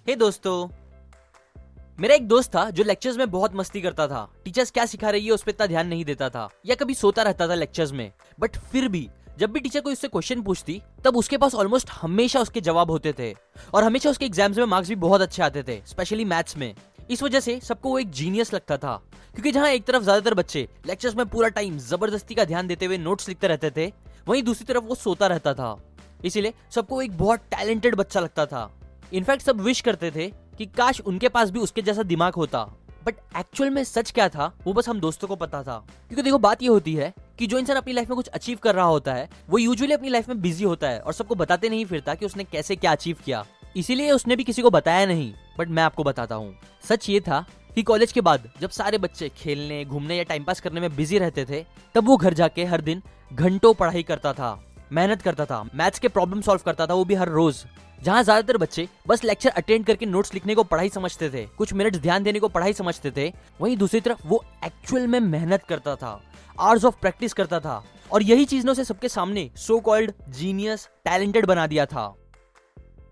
हे दोस्तों, मेरा एक दोस्त था जो लेक्चर्स में बहुत मस्ती करता था। टीचर्स क्या सिखा रही है उस पर इतना ध्यान नहीं देता था या कभी सोता रहता था लेक्चर्स में। बट फिर भी जब भी टीचर कोई उससे क्वेश्चन पूछती तब उसके पास ऑलमोस्ट हमेशा उसके जवाब होते थे और हमेशा उसके एग्जाम्स में मार्क्स भी बहुत अच्छे आते थे, स्पेशली मैथ्स में। इस वजह से सबको वो एक जीनियस लगता था, क्योंकि जहां एक तरफ ज्यादातर बच्चे लेक्चर्स में पूरा टाइम जबरदस्ती का ध्यान देते हुए नोट्स लिखते रहते थे, वहीं दूसरी तरफ वो सोता रहता था। इसीलिए सबको एक बहुत टैलेंटेड बच्चा लगता था। इनफैक्ट सब विश करते थे कि काश उनके पास भी उसके जैसा दिमाग होता। बट एक्चुअल में सच क्या था वो बस हम दोस्तों को पता था। क्योंकि देखो, बात ये होती है कि जो इंसान अपनी लाइफ में कुछ अचीव कर रहा होता है वो यूजुअली अपनी लाइफ में बिजी होता है और सबको बताते नहीं फिरता कि उसने कैसे क्या अचीव किया। इसीलिए उसने भी किसी को बताया नहीं। बट मैं आपको बताता हूँ, सच ये था कि कॉलेज के बाद जब सारे बच्चे खेलने, घूमने या टाइम पास करने में बिजी रहते थे, तब वो घर जाके हर दिन घंटों पढ़ाई करता था, मेहनत करता था, मैथ्स के प्रॉब्लम सॉल्व करता था, वो भी हर रोज। जहां ज्यादातर बच्चे बस लेक्चर अटेंड करके नोट्स लिखने को पढ़ाई समझते थे, कुछ मिनट ध्यान देने को पढ़ाई समझते थे, वहीं दूसरी तरफ वो एक्चुअल में मेहनत करता था, आवर्स ऑफ प्रैक्टिस करता था। और यही चीज ने उसे सबके सामने सो कॉल्ड जीनियस, टैलेंटेड बना दिया था।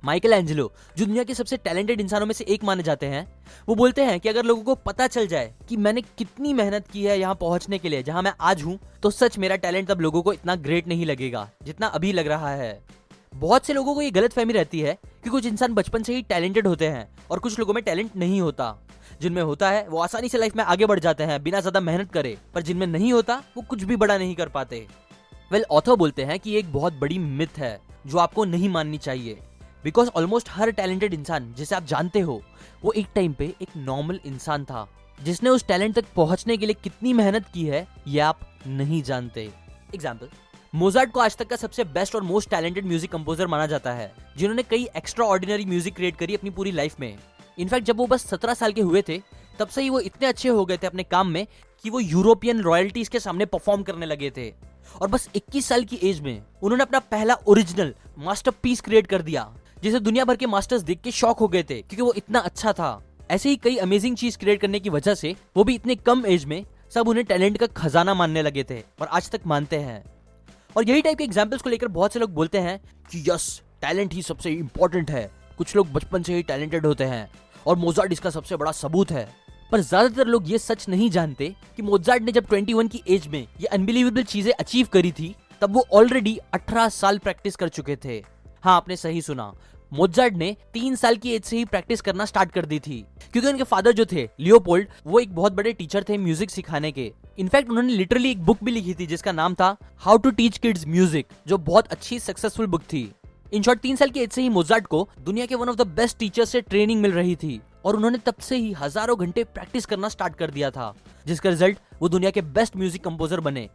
माइकल एंजेलो, जो दुनिया के सबसे टैलेंटेड इंसानों में से एक माने जाते हैं, वो बोलते हैं कि अगर लोगों को पता चल जाए कि मैंने कितनी मेहनत की है यहाँ पहुंचने के लिए जहां मैं आज हूं, तो सच मेरा टैलेंट तब लोगों को इतना ग्रेट नहीं लगेगा जितना अभी लग रहा है। बहुत से लोगों को ये गलतफहमी रहती है कि कुछ इंसान बचपन से ही टैलेंटेड होते हैं और कुछ लोगों में टैलेंट नहीं होता। जिनमें होता है वो आसानी से लाइफ में आगे बढ़ जाते हैं बिना ज्यादा मेहनत करे, पर जिनमें नहीं होता वो कुछ भी बड़ा नहीं कर पाते। ऑथर बोलते हैं कि ये एक बहुत बड़ी मिथ है जो आपको नहीं माननी चाहिए। बिकॉज ऑलमोस्ट हर टैलेंटेड इंसान जिसे आप जानते हो वो एक टाइम पे एक नॉर्मल इंसान था। जिसने उस टैलेंट तक पहुंचने के लिए कितनी मेहनत की है ये आप नहीं जानते। एग्जाम्पल, मोजार्ट को आज तक का सबसे बेस्ट और मोस्ट टैलेंटेड म्यूजिक कंपोजर माना जाता है, जिन्होंने कई एक्स्ट्रा ऑर्डिनरी म्यूजिक क्रिएट करी अपनी पूरी लाइफ में। इनफैक्ट जब वो बस 17 साल के हुए थे तब से ही वो इतने अच्छे हो गए थे अपने काम में कि वो यूरोपियन रॉयल्टीज के सामने परफॉर्म करने लगे थे। और बस 21 साल की एज में उन्होंने अपना पहला ओरिजिनल मास्टरपीस क्रिएट कर दिया, जिसे दुनिया भर के मास्टर्स देख के शॉक हो गए थे क्योंकि वो इतना अच्छा था। ऐसे ही कई अमेजिंग चीज क्रिएट करने की वजह से वो भी इतने कम एज में सब उन्हें टैलेंट का खजाना मानने लगे थे और आज तक मानते हैं। और यही टाइप के एग्जाम्पल्स को लेकर बहुत से लोग बोलते हैं कि यस, टैलेंट ही सबसे इंपॉर्टेंट है, कुछ लोग बचपन से ही टैलेंटेड होते हैं और मोजार्ट इसका सबसे बड़ा सबूत है। पर ज्यादातर लोग ये सच नहीं जानते कि मोजार्ट ने जब 21 की एज में ये अनबिलीवेबल चीजें अचीव करी थी तब वो ऑलरेडी 18 साल प्रैक्टिस कर चुके थे। हाँ, आपने सही सुना, मोजार्ट ने 3 साल की एज से ही प्रैक्टिस करना स्टार्ट कर दी थी, क्योंकि उनके फादर जो थे लियोपोल्ड, वो एक बहुत बड़े टीचर थे म्यूजिक सिखाने के। इनफैक्ट उन्होंने लिटरली एक बुक भी लिखी थी जिसका नाम था how to teach kids music, जो बहुत अच्छी सक्सेसफुल बुक थी। इन शॉर्ट 3 साल की एज से ही मोजार्ट को दुनिया के one of the best teachers से ट्रेनिंग मिल रही थी और उन्होंने तब से ही हजारों घंटे प्रैक्टिस करना स्टार्ट कर दिया था, जिसका रिजल्ट वो दुनिया के बेस्ट म्यूजिक कंपोजर बने।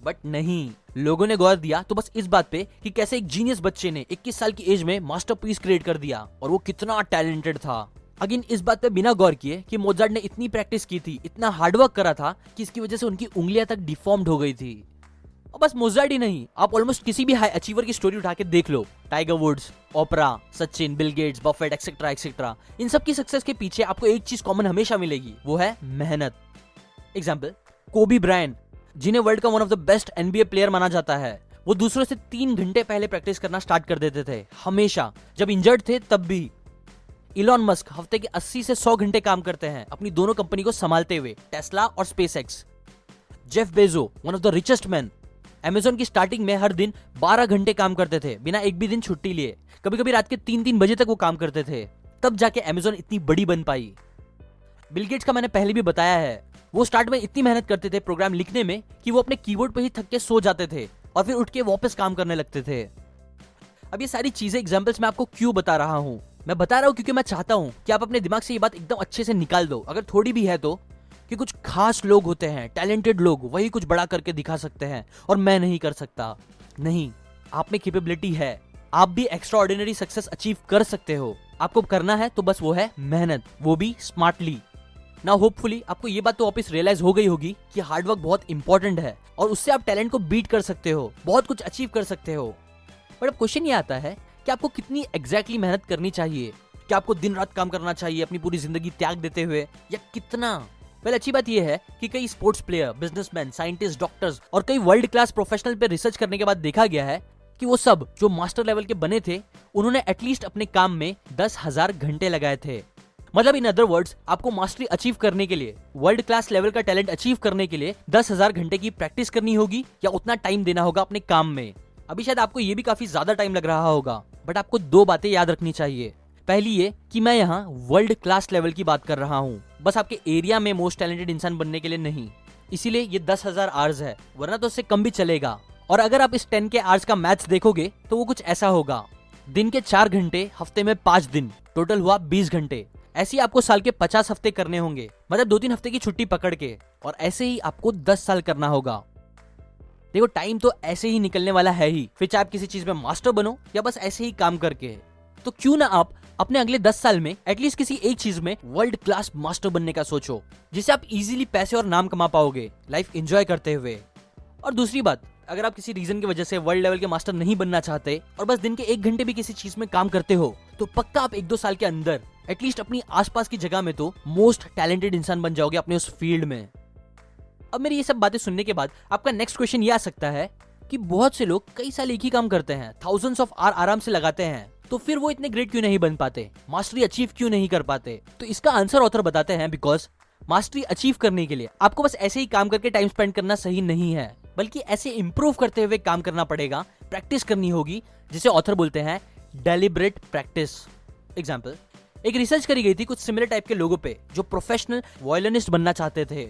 बट नहीं, लोगों ने गौर दिया तो बस इस बात पे कि कैसे एक जीनियस बच्चे ने 21 साल की एज में मास्टरपीस क्रिएट कर दिया और वो कितना टैलेंटेड था। अगेन इस बात पे बिना गौर किए कि मोजार्ट ने इतनी प्रैक्टिस की थी, इतना हार्डवर्क करा था कि इसकी वजह से उनकी उंगलियां तक डिफॉर्म्ड हो गई थी। और बस मोजार्ट ही नहीं, आप ऑलमोस्ट किसी भी हाई अचीवर की स्टोरी उठा के देख लो, Tiger Woods, Oprah, Sachin, Bill Gates, Buffett etcetera etcetera, इन सब की सक्सेस के पीछे आपको एक चीज कॉमन हमेशा मिलेगी, वो है मेहनत। एग्जाम्पल, कोबी ब्रायंट, जिन्हें वर्ल्ड का one of the best NBA player माना जाता है, वो दूसरों से 3 घंटे पहले प्रैक्टिस करना स्टार्ट कर देते थे हमेशा, जब इंजर्ड थे तब भी। इलॉन मस्क हफ्ते के 80 से 100 घंटे काम करते हैं अपनी दोनों कंपनी को संभालते हुए, टेस्ला और SpaceX. Jeff Bezos, one of the richest man, Amazon की स्टार्टिंग में हर दिन 12 घंटे काम करते थे बिना एक भी दिन छुट्टी लिए। कभी कभी रात के 3-3 बजे तक वो काम करते थे, तब जाके अमेज़न इतनी बड़ी बन पाई। बिल गेट्स का मैंने पहले भी बताया है, वो स्टार्ट में इतनी मेहनत करते थे प्रोग्राम लिखने में कि वो अपने कीबोर्ड पे ही थक के सो जाते थे और फिर उठ के वापस काम करने लगते थे। अब ये सारी चीजें एग्जांपल्स मैं आपको क्यों बता रहा हूँ? मैं बता रहा हूँ क्योंकि मैं चाहता हूँ कि आप अपने दिमाग से ये बात एकदम अच्छे से निकाल दो, अगर थोड़ी भी है तो, कि कुछ खास लोग होते हैं, टैलेंटेड लोग, वही कुछ बड़ा करके दिखा सकते हैं और मैं नहीं कर सकता। नहीं, आप में कैपेबिलिटी है, आप भी एक्स्ट्रा ऑर्डिनरी सक्सेस अचीव कर सकते हो। आपको करना है तो बस वो है मेहनत, वो भी स्मार्टली। ना होपफुली आपको ये बात तो वापस रियलाइज हो गई होगी कि हार्डवर्क बहुत इंपॉर्टेंट है और उससे आप टैलेंट को बीट कर सकते हो, बहुत कुछ अचीव कर सकते हो। बट अब क्वेश्चन ये आता है कि आपको कितनी एग्जैक्टली मेहनत करनी चाहिए? क्या आपको दिन रात काम करना चाहिए अपनी पूरी जिंदगी त्याग देते हुए, या कितना? अच्छी बात यह है कि कई sports player, businessman, scientist, doctors और कई वर्ल्ड क्लास प्रोफेशनल पे रिसर्च करने के बाद देखा गया है कि वो सब जो मास्टर लेवल के बने थे उन्होंने एटलीस्ट अपने काम में 10,000 घंटे लगाए थे। मतलब इन अदर वर्ड्स, आपको मास्टरी अचीव करने के लिए, वर्ल्ड क्लास लेवल का टैलेंट अचीव करने के लिए 10,000 घंटे की प्रैक्टिस करनी होगी या उतना टाइम देना होगा अपने काम में। अभी शायद आपको ये भी काफी ज्यादा टाइम लग रहा होगा, बट आपको 2 बातें याद रखनी चाहिए। पहली ये कि मैं यहाँ वर्ल्ड क्लास लेवल की बात कर रहा हूँ, बस आपके एरिया में मोस्ट टैलेंटेड इंसान बनने के लिए नहीं। इसीलिए ये 10,000 आवर्स है, वरना तो उससे कम भी चलेगा। और अगर आप इस 10 के आवर्स का मैथ्स देखोगे तो वो कुछ ऐसा होगा, दिन के 4 घंटे, हफ्ते में 5 दिन, टोटल हुआ 20 घंटे। ऐसे ही आपको साल के 50 हफ्ते करने होंगे, मतलब 2-3 हफ्ते की छुट्टी पकड़ के, और ऐसे ही आपको 10 साल करना होगा। देखो टाइम तो ऐसे ही निकलने वाला है ही, फिर चाहे आप किसी चीज में मास्टर बनो या बस ऐसे ही काम करके। तो क्यों ना आप अपने अगले 10 साल में एटलीस्ट किसी एक चीज में वर्ल्ड क्लास मास्टर बनने का सोचो, जिससे आप इजीली पैसे और नाम कमा पाओगे लाइफ एंजॉय करते हुए। और दूसरी बात, अगर आप किसी रीजन की वजह से वर्ल्ड लेवल के मास्टर नहीं बनना चाहते और बस दिन के 1 घंटे भी किसी चीज में काम करते हो, तो पक्का आप 1-2 साल के अंदर एटलीस्ट अपनी आसपास की जगह में तो मोस्ट टैलेंटेड इंसान बन जाओगे अपने उस फील्ड में। अब मेरी ये सब बातें सुनने के बाद आपका नेक्स्ट क्वेश्चन ये आ सकता है कि बहुत से लोग कई साल एक ही काम करते हैं, थाउजेंड्स ऑफ आवर आराम से लगाते हैं, तो फिर वो इतने ग्रेट क्यों नहीं बन पाते, मास्टरी अचीव क्यों नहीं कर पाते? तो इसका आंसर ऑथर बताते हैं, बिकॉज मास्टरी अचीव करने के लिए आपको बस ऐसे ही काम करके टाइम स्पेंड करना सही नहीं है, बल्कि ऐसे इंप्रूव करते हुए काम करना पड़ेगा, प्रैक्टिस करनी होगी, जिसे ऑथर बोलते हैं डेलिब्रेट प्रैक्टिस। एग्जाम्पल, एक रिसर्च करी गई थी कुछ सिमिलर टाइप के लोगों पे जो प्रोफेशनल वायलिनिस्ट बनना चाहते थे।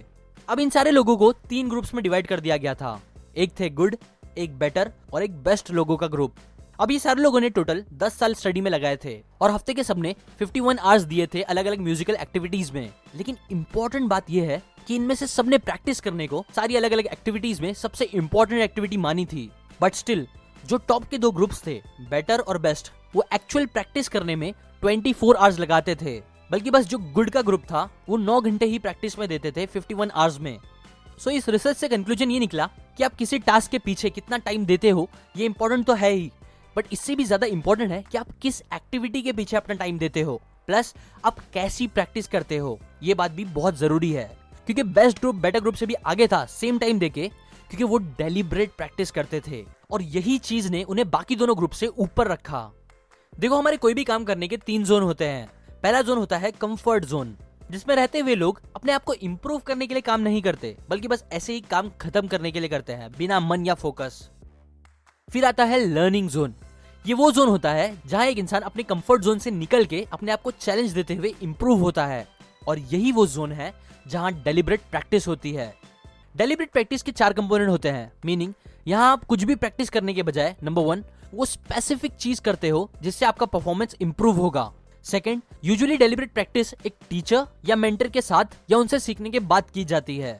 अब इन सारे लोगों को 3 ग्रुप्स में डिवाइड कर दिया गया था। एक थे गुड, एक बेटर और एक बेस्ट लोगों का ग्रुप। अब ये सारे लोगों ने टोटल 10 साल स्टडी में लगाए थे और हफ्ते के सबने 51 आवर्स दिए थे अलग अलग म्यूजिकल एक्टिविटीज में। लेकिन इंपॉर्टेंट बात यह है कि इनमें से सबने प्रैक्टिस करने को सारी अलग अलग एक्टिविटीज में सबसे इंपॉर्टेंट एक्टिविटी मानी थी। बट स्टिल जो टॉप के 2 ग्रुप्स थे, बेटर और बेस्ट, वो एक्चुअल प्रैक्टिस करने में 24 आवर्स लगाते थे, बल्कि बस जो गुड का ग्रुप था वो 9 घंटे ही प्रैक्टिस में देते थे 51 आवर्स में। सो इस रिसर्च से कंक्लूजन ये निकला कि आप किसी टास्क के पीछे कितना टाइम देते हो ये इंपॉर्टेंट तो है ही, बट इससे भी ज्यादा इंपॉर्टेंट है कि आप किस एक्टिविटी के पीछे अपना टाइम देते हो, प्लस आप कैसी प्रैक्टिस करते हो। ये बात भी बहुत जरूरी है, क्योंकि बेस्ट ग्रुप बेटर ग्रुप से भी आगे था सेम टाइम देके, क्योंकि वो डेलिब्रेट प्रैक्टिस करते थे और यही चीज ने उन्हें बाकी दोनों ग्रुप से ऊपर रखा। देखो हमारे कोई भी काम करने के 3 जोन होते हैं। पहला जोन होता है कंफर्ट जोन, जिसमें रहते हुए लोग अपने आप को इंप्रूव करने के लिए काम नहीं करते, बल्कि बस ऐसे ही काम खत्म करने के लिए करते हैं बिना मन या फोकस। फिर आता है लर्निंग जोन। ये वो जोन होता है जहां एक इंसान अपने कंफर्ट जोन से निकल के अपने आप को चैलेंज देते हुए इंप्रूव होता है, और यही वो जोन है जहां डेलिब्रेट प्रैक्टिस होती है। डेलिब्रेट प्रैक्टिस के 4 कंपोनेंट होते हैं, मीनिंग यहाँ आप कुछ भी प्रैक्टिस करने के बजाय नंबर 1 वो स्पेसिफिक चीज करते हो जिससे आपका परफॉर्मेंस इंप्रूव होगा। सेकंड, यूजुअली डेलिब्रेट प्रैक्टिस एक टीचर या मेंटर के साथ या उनसे सीखने के बाद की जाती है।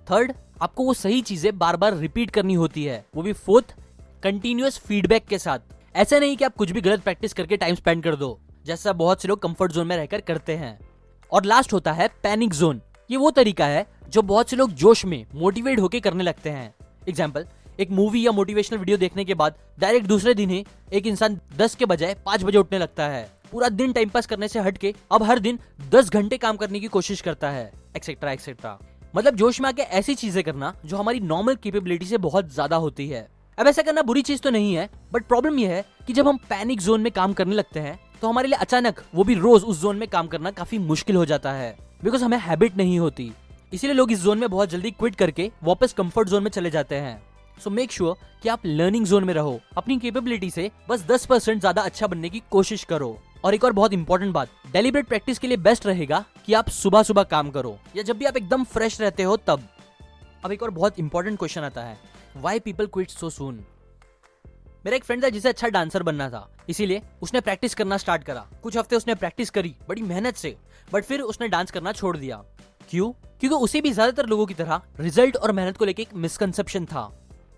थर्ड, आपको वो सही चीजें बार बार रिपीट करनी होती है, वो भी फोर्थ, कंटिन्यूअस फीडबैक के साथ। ऐसा नहीं कि आप कुछ भी गलत प्रैक्टिस करके टाइम स्पेंड कर दो, जैसा बहुत से लोग कंफर्ट जोन में रहकर करते हैं। और लास्ट होता है पैनिक जोन। ये वो तरीका है जो बहुत से लोग जोश में मोटिवेट होकर करने लगते हैं। एग्जाम्पल, एक मूवी या मोटिवेशनल वीडियो देखने के बाद डायरेक्ट दूसरे दिन ही एक इंसान 10 के बजाय 5 बजे उठने लगता है, पूरा दिन टाइम पास करने से हटके अब हर दिन 10 घंटे काम करने की कोशिश करता है, एक्सेट्रा एक्सेट्रा। मतलब जोश में आके ऐसी चीजें करना जो हमारी नॉर्मल कैपेबिलिटी से बहुत ज्यादा होती है। अब ऐसा करना बुरी चीज तो नहीं है, बट प्रॉब्लम यह है कि जब हम पैनिक जोन में काम करने लगते हैं तो हमारे लिए अचानक वो भी रोज उस जोन में काम करना काफी मुश्किल हो जाता है, बिकॉज हमें हैबिट नहीं होती। इसीलिए लोग इस जोन में बहुत जल्दी क्विट करके वापस कंफर्ट जोन में चले जाते हैं। सो मेक श्योर कि आप लर्निंग जोन में रहो, अपनी कैपेबिलिटी से बस 10% ज्यादा अच्छा बनने की कोशिश करो। और एक और बहुत इंपॉर्टेंट बात, डेलिब्रेट प्रैक्टिस के लिए बेस्ट रहेगा कि आप सुबह सुबह काम करो या जब भी आप एकदम फ्रेश रहते हो तब। अब एक और बहुत इंपॉर्टेंट क्वेश्चन आता है, व्हाई पीपल क्विट सो सून। मेरा एक फ्रेंड था जिसे अच्छा डांसर बनना था, इसीलिए उसने प्रैक्टिस करना स्टार्ट करा। कुछ हफ्ते उसने प्रैक्टिस करी बड़ी मेहनत से, बट फिर उसने डांस करना छोड़ दिया। क्यों? क्योंकि उसे भी ज्यादातर लोगों की तरह रिजल्ट और मेहनत को लेकर एक मिसकंसेप्शन था।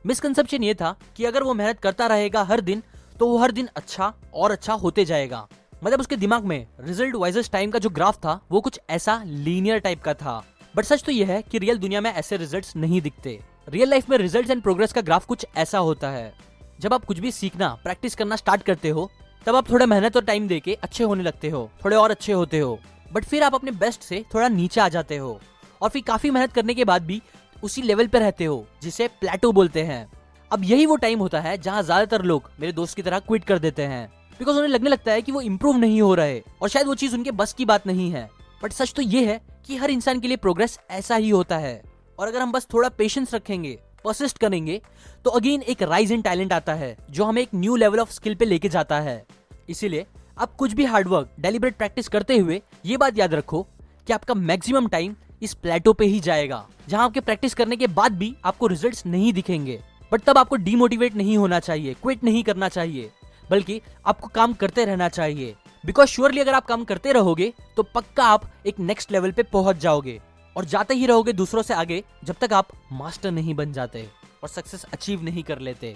मिसकंसेप्शन ये था कि अगर वो मेहनत करता रहेगा हर दिन तो वो हर दिन अच्छा और अच्छा होते जाएगा। मतलब उसके दिमाग में रिजल्ट वाइजेस टाइम का जो ग्राफ था वो कुछ ऐसा लीनियर टाइप का था। बट सच तो यह है कि रियल दुनिया में ऐसे रिजल्ट्स नहीं दिखते। रियल लाइफ में रिजल्ट्स एंड प्रोग्रेस का ग्राफ कुछ ऐसा होता है। जब आप कुछ भी सीखना प्रैक्टिस करना स्टार्ट करते हो तब आप थोड़ा मेहनत और टाइम देके अच्छे होने लगते हो, थोड़े और अच्छे होते हो, बट फिर आप अपने बेस्ट से थोड़ा नीचे आ जाते हो और फिर काफी मेहनत करने के बाद भी उसी लेवल पे रहते हो, जिसे प्लेटो बोलते हैं। अब यही वो टाइम होता है जहाँ ज्यादातर लोग मेरे दोस्त की तरह क्विट कर देते हैं, बिकॉज उन्हें लगने लगता है कि वो इंप्रूव नहीं हो रहे और शायद वो चीज उनके बस की बात नहीं है। बट सच तो ये है कि हर इंसान के लिए प्रोग्रेस ऐसा ही होता है, और अगर हम बस थोड़ा पेशेंस रखेंगे, परसिस्ट करेंगे, तो अगेन एक राइज इन टैलेंट आता है जो हमें एक न्यू लेवल ऑफ स्किल पे लेके जाता है। इसीलिए आप कुछ भी हार्डवर्क, डेलिब्रेट प्रैक्टिस करते हुए ये बात याद रखो कि आपका मैक्सिमम टाइम इस प्लेटो पे ही जाएगा, जहां आपके प्रैक्टिस करने के बाद भी आपको रिजल्ट्स नहीं दिखेंगे। बट तब आपको डीमोटिवेट नहीं होना चाहिए, क्विट नहीं करना चाहिए, बल्कि आपको काम करते रहना चाहिए। बिकॉज श्योरली अगर आप काम करते रहोगे तो पक्का आप एक नेक्स्ट लेवल पे पहुंच जाओगे, और जाते ही रहोगे दूसरों से आगे जब तक आप मास्टर नहीं बन जाते और सक्सेस अचीव नहीं कर लेते।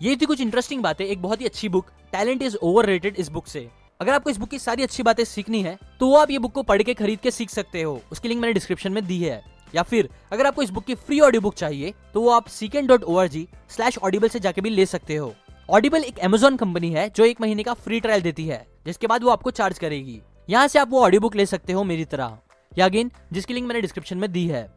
ये थी कुछ इंटरेस्टिंग बातें एक बहुत ही अच्छी बुक टैलेंट इज ओवररेटेड इस बुक से। अगर आपको इस बुक की सारी अच्छी बातें सीखनी है तो वो आप ये बुक को पढ़ के खरीद के सीख सकते हो, उसकी लिंक मैंने डिस्क्रिप्शन में दी है। या फिर अगर आपको इस बुक की फ्री ऑडियो बुक चाहिए तो वो आप seekn.org/audible से जाके भी ले सकते हो। ऑडिबल एक अमेज़न कंपनी है जो 1 महीने का फ्री ट्रायल देती है, जिसके बाद वो आपको चार्ज करेगी। यहाँ से आप वो ऑडियो बुक ले सकते हो मेरी तरह, या अगेन जिसकी लिंक मैंने डिस्क्रिप्शन में दी है।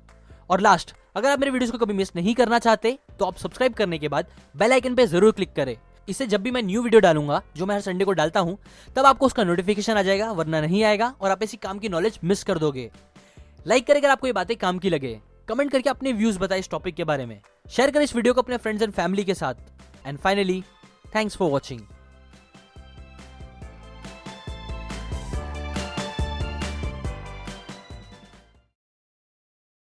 और लास्ट, अगर आप मेरे वीडियोस को कभी मिस नहीं करना चाहते तो आप सब्सक्राइब करने के बाद बेल आइकन पे जरूर क्लिक करें। इससे जब भी मैं न्यू वीडियो डालूंगा, जो मैं हर संडे को डालता हूं, तब आपको उसका नोटिफिकेशन आ जाएगा, वरना नहीं आएगा और आप ऐसी काम की नॉलेज मिस कर दोगे। लाइक करें अगर आपको ये बातें काम की लगे, कमेंट करके अपने व्यूज बताएं इस टॉपिक के बारे में, शेयर करें इस वीडियो को अपने फ्रेंड्स एंड फैमिली के साथ। And finally, thanks for watching.